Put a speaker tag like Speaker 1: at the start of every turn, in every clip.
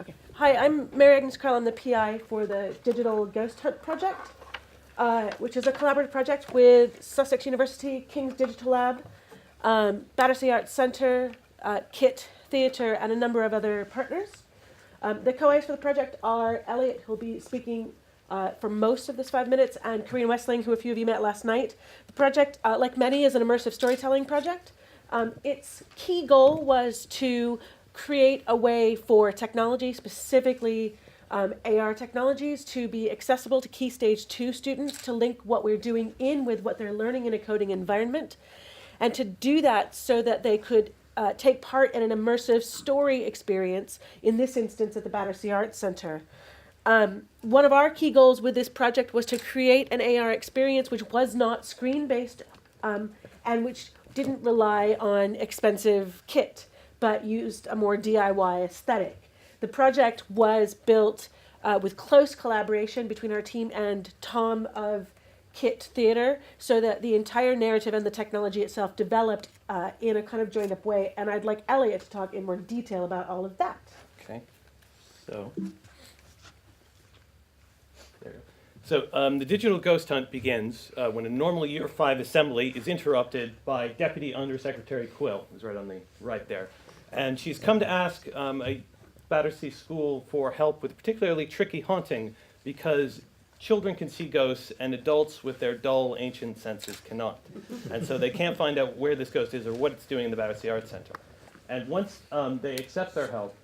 Speaker 1: Okay. Hi, I'm Mary Agnes Krell. I'm the PI for the Digital Ghost Hunt Project, which is a collaborative project with Sussex University, King's Digital Lab, Battersea Arts Centre, KIT Theatre, and a number of other partners. The co-As for the project are Elliott, who will be speaking for most of this 5 minutes, and Karina Westling, who a few of you met last night. The project, like many, is an immersive storytelling project. Its key goal was to create a way for technology, specifically AR technologies, to be accessible to Key Stage 2 students, to link what we're doing in with what they're learning in a coding environment, and to do that so that they could take part in an immersive story experience, in this instance at the Battersea Arts Centre. One of our key goals with this project was to create an AR experience which was not screen-based and which didn't rely on expensive kit, but used a more DIY aesthetic. The project was built with close collaboration between our team and Tom of KIT Theatre, so that the entire narrative and the technology itself developed in a kind of joined up way. And I'd like Elliott to talk in more detail about all of that.
Speaker 2: Okay, so the digital ghost hunt begins when a normal Year 5 assembly is interrupted by Deputy Undersecretary Quill, who's right on the right there. And she's come to ask a Battersea school for help with particularly tricky haunting, because children can see ghosts and adults with their dull, ancient senses cannot. And so they can't find out where this ghost is or what it's doing in the Battersea Arts Centre. And once they accept their help,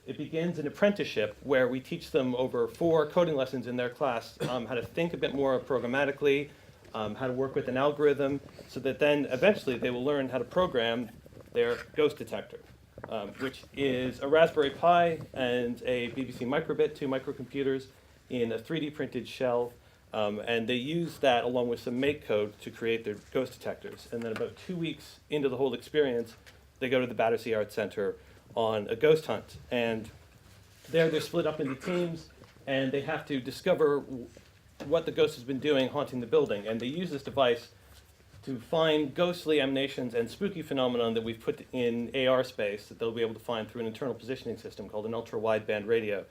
Speaker 2: it begins an apprenticeship where we teach them over 4 coding lessons in their class how to think a bit more programmatically, how to work with an algorithm, so that then eventually they will learn how to program their ghost detector, which is a Raspberry Pi and a BBC microbit, 2 microcomputers in a 3D printed shell. And they use that along with some make code to create their ghost detectors. And then about 2 weeks into the whole experience, they go to the Battersea Arts Centre on a ghost hunt. And there they're split up into teams, and they have to discover what the ghost has been doing haunting the building. And they use this device to find ghostly emanations and spooky phenomenon that we've put in AR space that they'll be able to find through an internal positioning system called an ultra-wideband radio.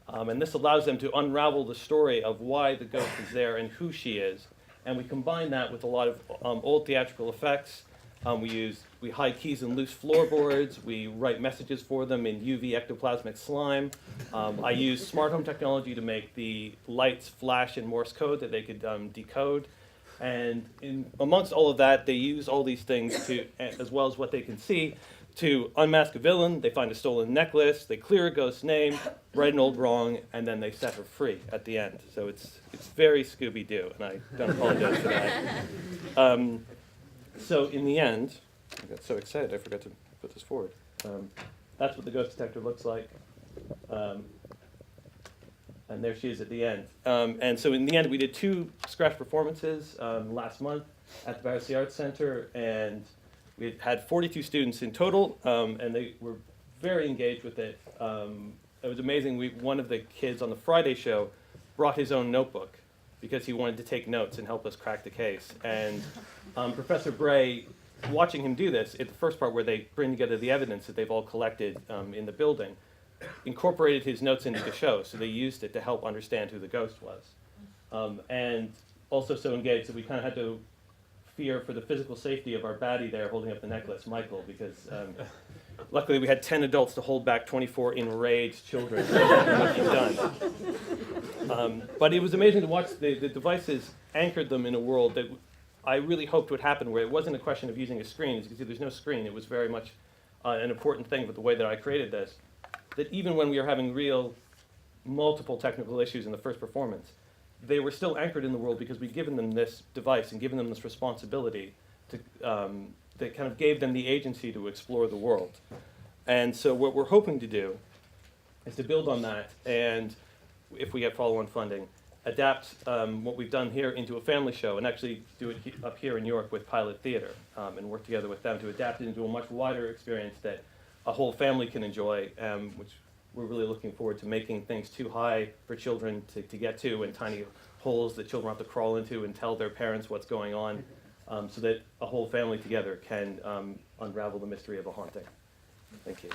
Speaker 2: And this allows them to unravel the story of why the ghost is there and who she is. And we combine that with a lot of old theatrical effects. We hide keys in loose floorboards. We write messages for them in UV ectoplasmic slime. I use smart home technology to make the lights flash in Morse code that they could decode. And amongst all of that, they use all these things to, as well as what they can see, to unmask a villain. They find a stolen necklace. They clear a ghost's name, right an old wrong, and then they set her free at the end. So it's very Scooby-Doo, and I don't apologize for that. So in the end, I got so excited I forgot to put this forward. That's what the ghost detector looks like. And there she is at the end. And so in the end, we did 2 scratch performances last month at the Battersea Arts Centre, and we had 42 students in total, and they were very engaged with it. It was amazing. One of the kids on the Friday show brought his own notebook because he wanted to take notes and help us crack the case. And Professor Bray, watching him do this, at the first part where they bring together the evidence that they've all collected in the building, incorporated his notes into the show, so they used it to help understand who the ghost was. And also so engaged that we kind of had to fear for the physical safety of our baddie there holding up the necklace, Michael, because luckily we had 10 adults to hold back 24 enraged children. What he's done. But it was amazing to watch the devices anchored them in a world that I really hoped would happen, where it wasn't a question of using a screen. As you can see, there's no screen. It was very much an important thing with the way that I created this, that even when we were having real multiple technical issues in the first performance, they were still anchored in the world because we'd given them this device and given them this responsibility to, that kind of gave them the agency to explore the world. And so what we're hoping to do is to build on that, and if we get follow-on funding, adapt what we've done here into a family show, and actually do it up here in York with Pilot Theatre, and work together with them to adapt it into a much wider experience that a whole family can enjoy, which we're really looking forward to, making things too high for children to get to, and tiny holes that children have to crawl into and tell their parents what's going on, so that a whole family together can unravel the mystery of a haunting. Thank you.